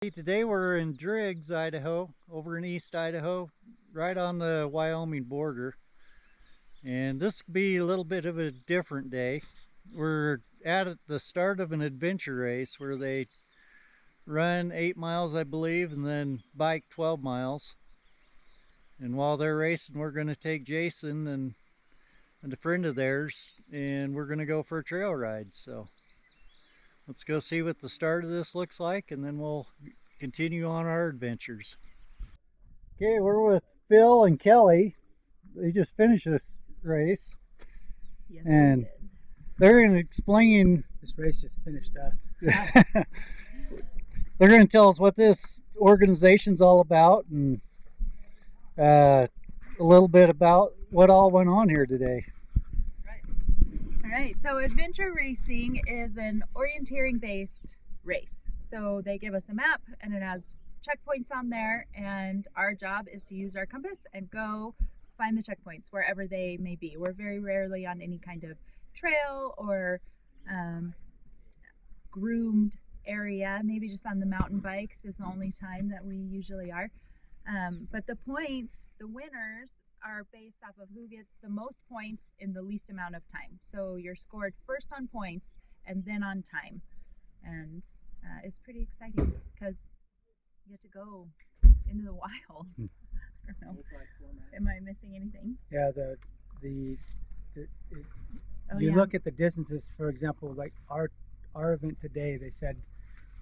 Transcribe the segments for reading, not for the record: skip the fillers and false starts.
Today we're in Driggs, Idaho, over in East Idaho, right on the Wyoming border. And this could be a little bit of a different day. We're at the start of an adventure race where they run 8 miles, I believe, and then bike 12 miles. And while they're racing, we're going to take Jason and a friend of theirs, and we're going to go for a trail ride. So let's go see what the start of this looks like, and then we'll continue on our adventures. Okay, we're with Phil and Kelly. They just finished this race. Yes, and they're going to explain. This race just finished us. They're going to tell us what this organization's all about and a little bit about what all went on here today. All right, so adventure racing is an orienteering-based race. So they give us a map and it has checkpoints on there, and our job is to use our compass and go find the checkpoints wherever they may be. We're very rarely on any kind of trail or groomed area. Maybe just on the mountain bikes is the only time that we usually are. But the points, the winners, are based off of who gets the most points in the least amount of time. So you're scored first on points and then on time. And it's pretty exciting because you get to go into the wilds. I don't know. Am I missing anything? Yeah, you look at the distances. For example, like our event today, they said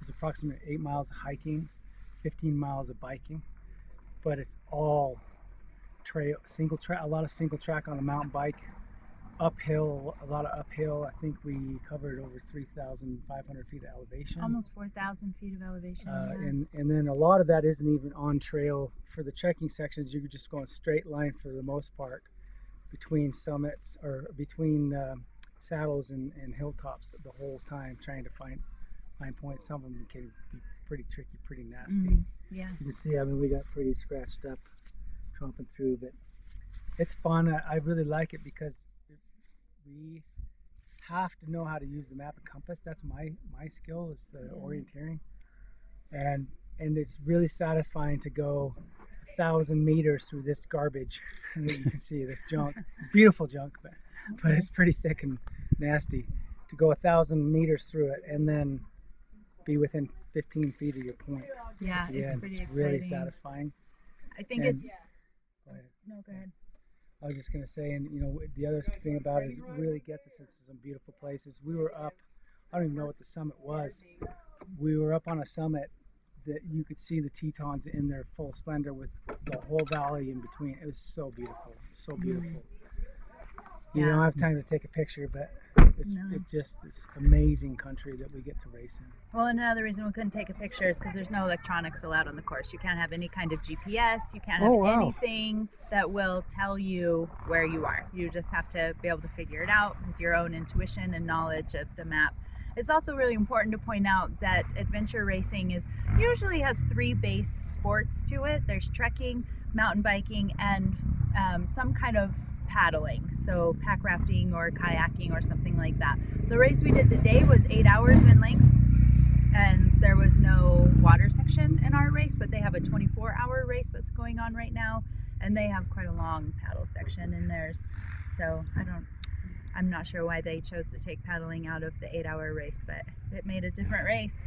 it's approximately 8 miles of hiking, 15 miles of biking, but it's all trail, a lot of single track on a mountain bike, uphill, a lot of uphill. I think we covered over 3,500 feet of elevation. Almost 4,000 feet of elevation. Yeah. And then a lot of that isn't even on trail. For the trekking sections, you're just going straight line for the most part between summits or between saddles and hilltops the whole time, trying to find points. Some of them can be pretty tricky, pretty nasty. Yeah. You can see, I mean, we got pretty scratched up tromping through, but it's fun. I really like it because we have to know how to use the map and compass. That's my skill, is the orienteering, and it's really satisfying to go 1,000 meters through this garbage that you can see, this junk. It's beautiful junk, but it's pretty thick and nasty. To go 1,000 meters through it and then be within 15 feet of your point. Yeah, it's pretty exciting. Really satisfying. I think and, it's. Go ahead. No, go ahead. I was just going to say, and you know, the other thing about it is it really gets us into some beautiful places. We were up, I don't even know what the summit was. We were up on a summit that you could see the Tetons in their full splendor with the whole valley in between. It was so beautiful, so beautiful. You don't have time to take a picture, but it's just this amazing country that we get to race in. Well, another reason we couldn't take a picture is because there's no electronics allowed on the course. You can't have any kind of GPS. You can't have anything that will tell you where you are. You just have to be able to figure it out with your own intuition and knowledge of the map. It's also really important to point out that adventure racing usually has 3 base sports to it. There's trekking, mountain biking, and some kind of paddling, so pack rafting or kayaking or something like that. The race we did today was 8 hours in length, and there was no water section in our race, but they have a 24-hour race that's going on right now, and they have quite a long paddle section in theirs. So I'm not sure why they chose to take paddling out of the 8-hour race, but it made a different race.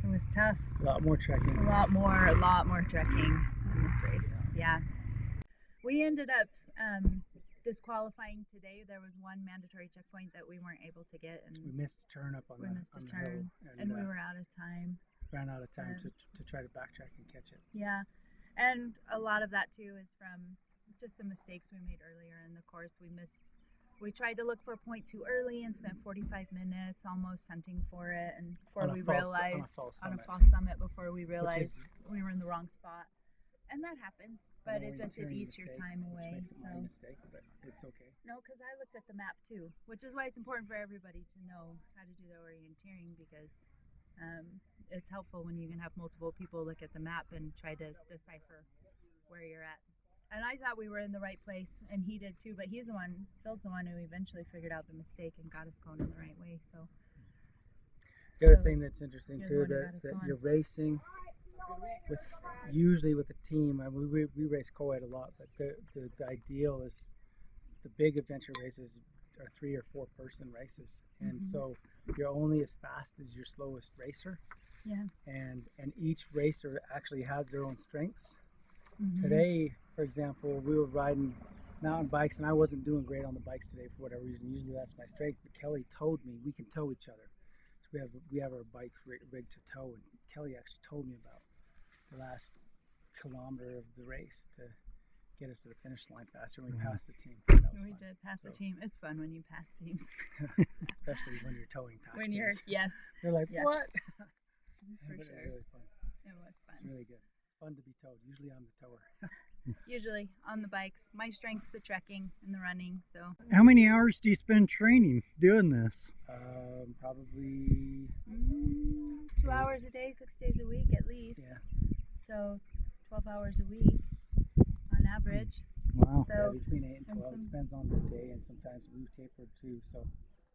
It was tough. A lot more trekking. A lot more trekking in this race. Yeah. We ended up disqualifying today. There was one mandatory checkpoint that we weren't able to get, and we missed a turn up on the hill, and we were out of time. Ran out of time to try to backtrack and catch it. Yeah, and a lot of that too is from just the mistakes we made earlier in the course. We tried to look for a point too early and spent 45 minutes almost hunting for it, and before we realized on a false summit before we realized we were in the wrong spot, and that happens. But it eats your time away. Makes it my mistake, but it's okay. No, because I looked at the map too, which is why it's important for everybody to know how to do the orienteering, because it's helpful when you can have multiple people look at the map and try to decipher where you're at. And I thought we were in the right place, and he did too, but Phil's the one who eventually figured out the mistake and got us going in the right way. So the other thing that's interesting too, that you're racing usually with a team, and we race co-ed a lot, but the ideal is the big adventure races are 3 or 4 person races, and so you're only as fast as your slowest racer. Yeah. And each racer actually has their own strengths. Today, for example, we were riding mountain bikes, and I wasn't doing great on the bikes today for whatever reason. Usually that's my strength, but Kelly told me we can tow each other. So we have our bike rigged to tow, and Kelly actually told me about the last kilometer of the race to get us to the finish line faster when we passed the team. We did pass the team. It's fun when you pass teams. Especially when you're towing past when teams. you're, yes. You're like, Yeah. what? For But sure. it was really fun. It was fun. It's really good. It's fun to be towed. Usually I'm the tower. Usually on the bikes. My strength's the trekking and the running, so. How many hours do you spend training doing this? Probably 2 hours a day, 6 days a week at least. Yeah. So 12 hours a week on average. Wow. So between 8 and 12. It depends on the day, and sometimes we taper too. So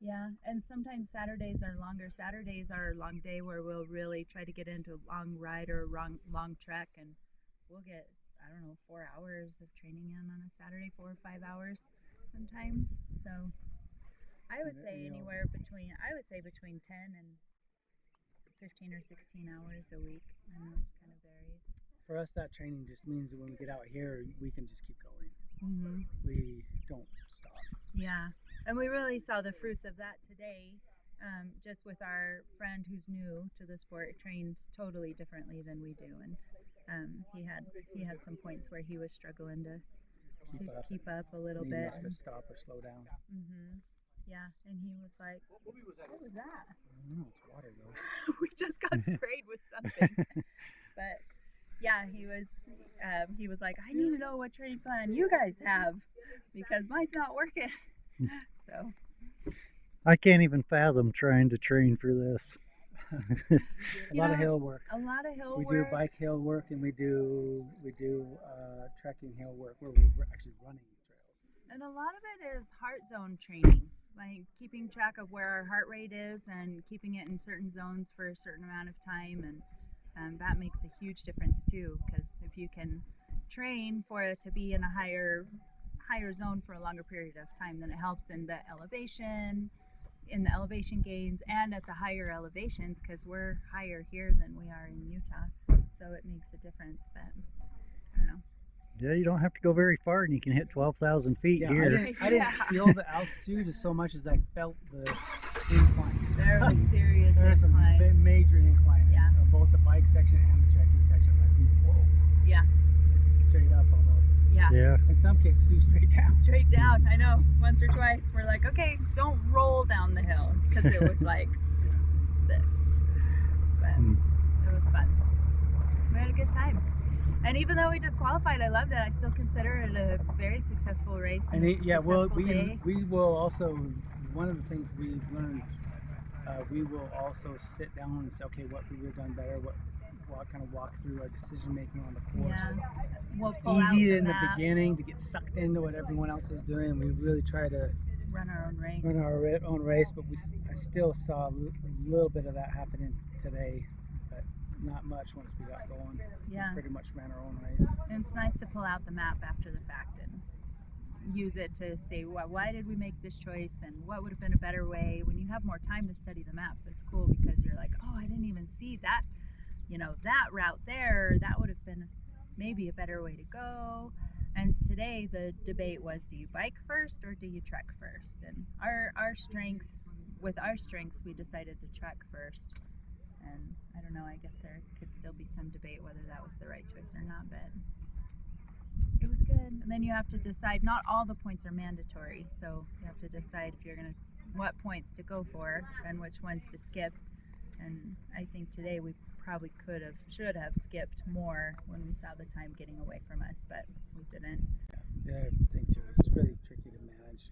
yeah, and sometimes Saturdays are longer. Saturdays are a long day where we'll really try to get into a long ride or a long trek, and we'll get, I don't know, 4 hours of training in on a Saturday, 4 or 5 hours sometimes. So I would say between 10 and 15 or 16 hours a week. I know it just kind of varies. for us, that training just means that when we get out here, we can just keep going. We don't stop. Yeah, and we really saw the fruits of that today. Just with our friend who's new to the sport, trained totally differently than we do, and he had some points where he was struggling to keep up a little bit. Needing us to stop or slow down. Yeah, and he was like, "What was that?" I don't know, it's water though. We just got sprayed with something. But yeah, he was like, "I need to know what training plan you guys have because mine's not working." So I can't even fathom trying to train for this. A lot of hill work. A lot of hill We work. do bike hill work, and we do trekking hill work where we're actually running trails. And a lot of it is heart zone training, like keeping track of where our heart rate is and keeping it in certain zones for a certain amount of time, and that makes a huge difference too. Because if you can train for it to be in a higher zone for a longer period of time, then it helps in the elevation gains and at the higher elevations, because we're higher here than we are in Utah, so it makes a difference. But I don't know. Yeah, you don't have to go very far and you can hit 12,000 feet here. I didn't feel the altitude as so much as I felt the incline. There was serious There's incline. a major incline. Yeah. On both the bike section and the trekking section. Like, whoa. Yeah. It's straight up almost. Yeah. Yeah. In some cases, too straight down. Straight down. I know. Once or twice, we're like, okay, don't roll down the hill, because it was like this. But it was fun. We had a good time. And even though we disqualified, I loved it. I still consider it a very successful race and successful day. We will also, one of the things we've learned, we will also sit down and say, okay, what could we have done better? What kind of walk through our decision making on the course. Yeah. We'll it's pull easy out in the map, beginning to get sucked into what everyone else is doing. We really try to run our own race. But I still saw a little bit of that happening today, but not much once we got going. Yeah. We pretty much ran our own race. And it's nice to pull out the map after the fact and use it to say, why did we make this choice and what would have been a better way, when you have more time to study the map. So it's cool because you're like, oh, I didn't even see that, that route there. That would have been maybe a better way to go. And today the debate was, do you bike first or do you trek first? And with our strengths, we decided to trek first. And I don't know, I guess there could still be some debate whether that was the right choice or not, but it was good. And then you have to decide, not all the points are mandatory, so you have to decide if you're what points to go for and which ones to skip. And I think today we probably should have skipped more when we saw the time getting away from us, but we didn't. Yeah, I think too. It's really tricky to manage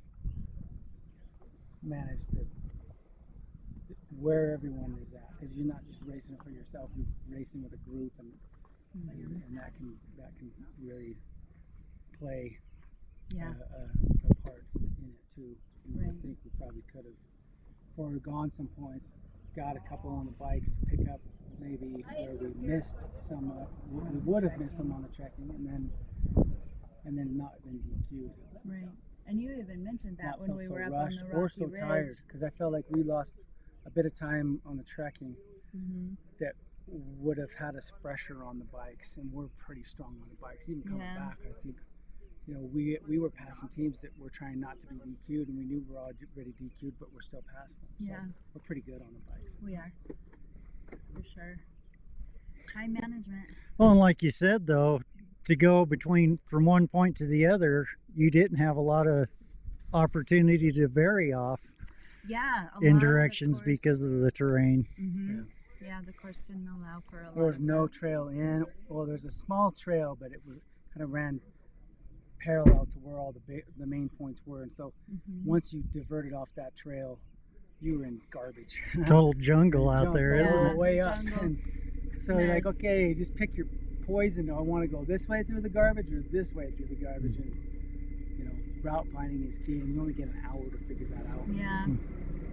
where everyone is at, because you're not just racing for yourself. You're racing with a group, and that can really play a part in it too. Right. I think we probably could have foregone some points, got a couple on the bikes, pick up maybe where we missed some, we would have missed some on the trekking, and then not been DQ'd. Right. And you even mentioned that when felt we so were up rushed on the or rocky so ridge. tired, because I felt like we lost a bit of time on the trekking that would have had us fresher on the bikes, and we're pretty strong on the bikes. Even coming back, I think, you know, we were passing teams that were trying not to be DQ'd, and we knew we were already DQ'd, but we're still passing them. So we're pretty good on the bikes. We are, for sure. Time management. Well, and like you said, though, to go from one point to the other, you didn't have a lot of opportunity to vary off in directions because of the terrain. Yeah, the course didn't allow for a lot. There was no trail in. Well, there's a small trail, but it was kind of ran parallel to where all the main points were, and so once you diverted off that trail, you were in garbage. Total jungle out there, isn't it? Way up. And so you're like, okay, just pick your poison. Do I want to go this way through the garbage or this way through the garbage? And you know, route planning is key, and you only get an hour to figure that out. Yeah.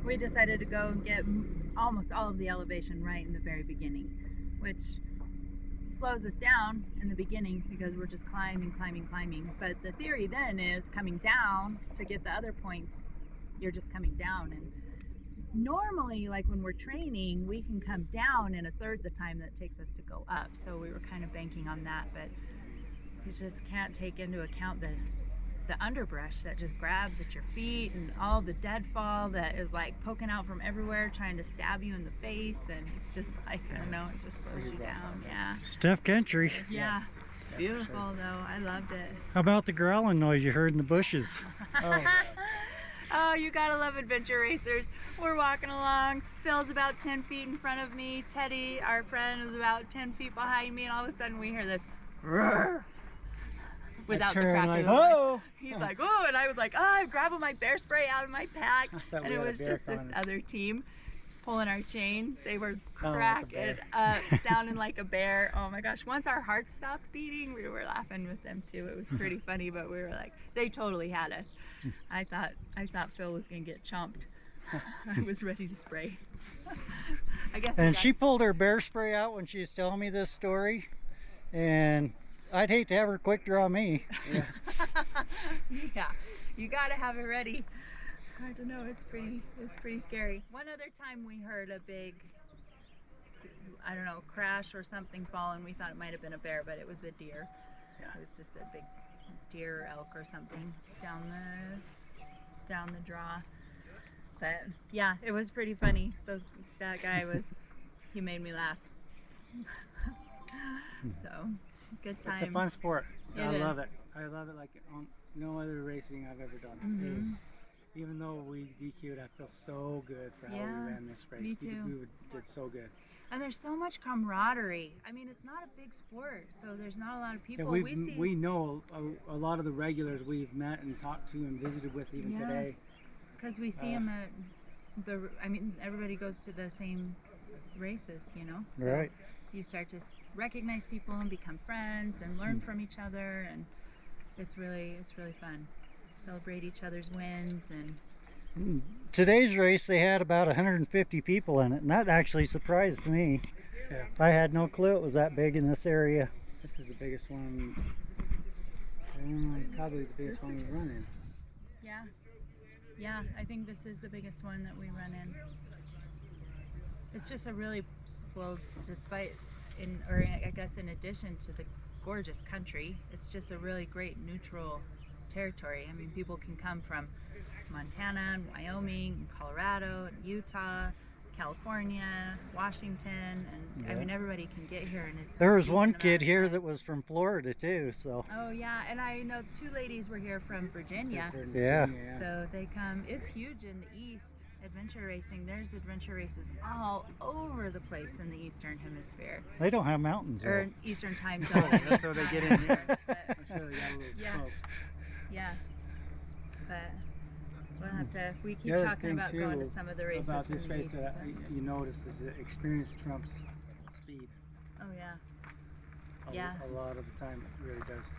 We decided to go and get almost all of the elevation right in the very beginning, which slows us down in the beginning because we're just climbing. But the theory then is coming down to get the other points, you're just coming down. And normally, like when we're training, we can come down in a third the time that it takes us to go up. So we were kind of banking on that, but you just can't take into account the underbrush that just grabs at your feet, and all the deadfall that is like poking out from everywhere trying to stab you in the face, and it's just like, I don't know, it just slows you down. It's tough country. Yeah. Beautiful though. I loved it. How about the growling noise you heard in the bushes? Oh, you gotta love adventure racers. We're walking along. Phil's about 10 feet in front of me. Teddy, our friend, is about 10 feet behind me, and all of a sudden we hear this roar. Without the crack of the voice. He's like, oh, and I was like, oh, I'm grabbing my bear spray out of my pack. And it was just this other team pulling our chain. They were cracking up, sounding like a bear. Oh my gosh. Once our hearts stopped beating, we were laughing with them too. It was pretty funny, but we were like, they totally had us. I thought Phil was gonna get chomped. I was ready to spray. I guess. And she pulled her bear spray out when she was telling me this story, and I'd hate to have her quick draw me. Yeah, you gotta have it ready. I don't know, it's pretty scary. One other time we heard a big, I don't know, crash or something fall, and we thought it might have been a bear, but it was a deer. Yeah. It was just a big deer or elk or something down the draw. But yeah, it was pretty funny. That guy he made me laugh. So. Good time. It's a fun sport. I love it. I love it like no other racing I've ever done. Even though we DQ'd, I feel so good for how we ran this race. Me too. We did so good. And there's so much camaraderie. I mean, it's not a big sport, so there's not a lot of people. Yeah, we know a lot of the regulars we've met and talked to and visited with even today. Because we see them at everybody goes to the same races, you know? So right. You start to recognize people and become friends and learn from each other, and it's really fun. Celebrate each other's wins. And today's race, they had about 150 people in it, and that actually surprised me. Yeah. I had no clue it was that big in this area. This is the biggest one, probably the biggest one we run in. Yeah, I think this is the biggest one that we run in. It's just a really, well, in addition to the gorgeous country, it's just a really great neutral territory. I mean, people can come from Montana and Wyoming and Colorado and Utah, California, Washington, and I mean, everybody can get here. And there was one kid here that was from Florida too, so. Oh yeah, and I know 2 ladies were here from Virginia. Yeah. So they come. It's huge in the East. Adventure racing, there's adventure races all over the place in the Eastern Hemisphere. They don't have mountains. Or Eastern time zone. That's how they get in here. I'm sure they got a little smoked. Yeah. But we'll have to, we keep talking about going to some of the races about this race East, that you notice is that experience trumps speed. Oh yeah. A lot of the time it really does.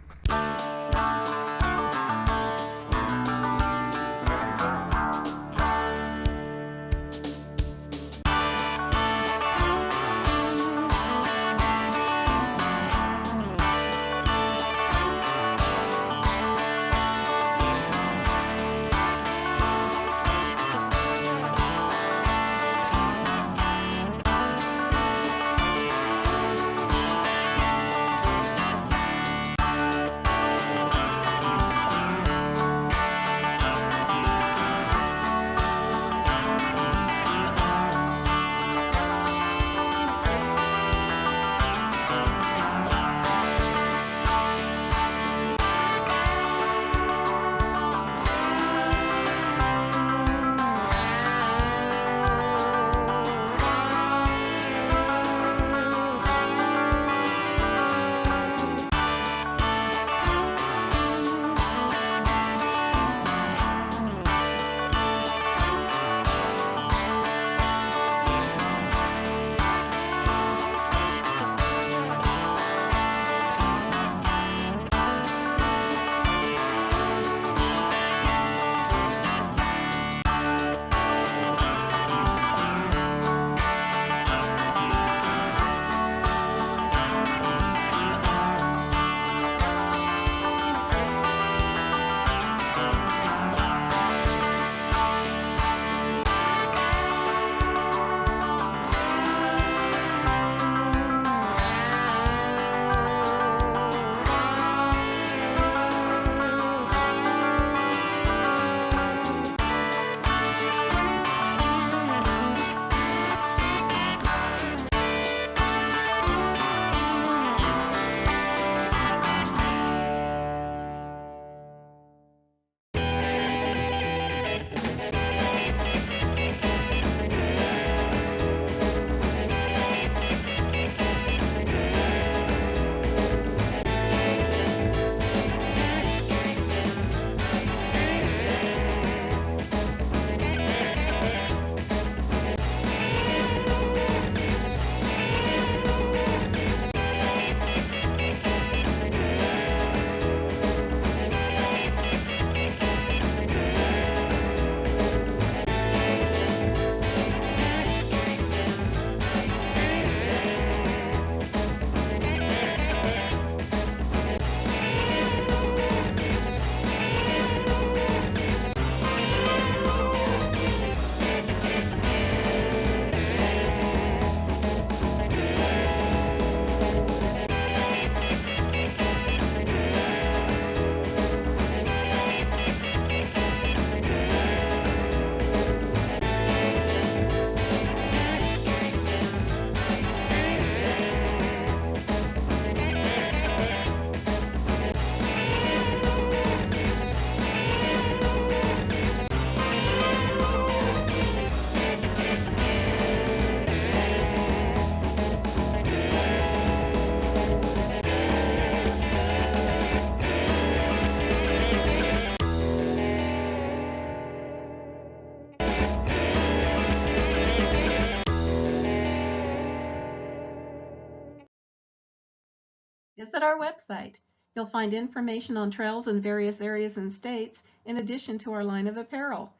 Visit our website. You'll find information on trails in various areas and states, in addition to our line of apparel.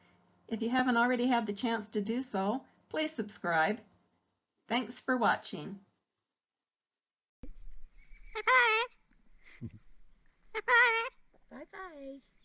If you haven't already had the chance to do so, please subscribe. Thanks for watching. Bye-bye. Bye-bye. Bye-bye.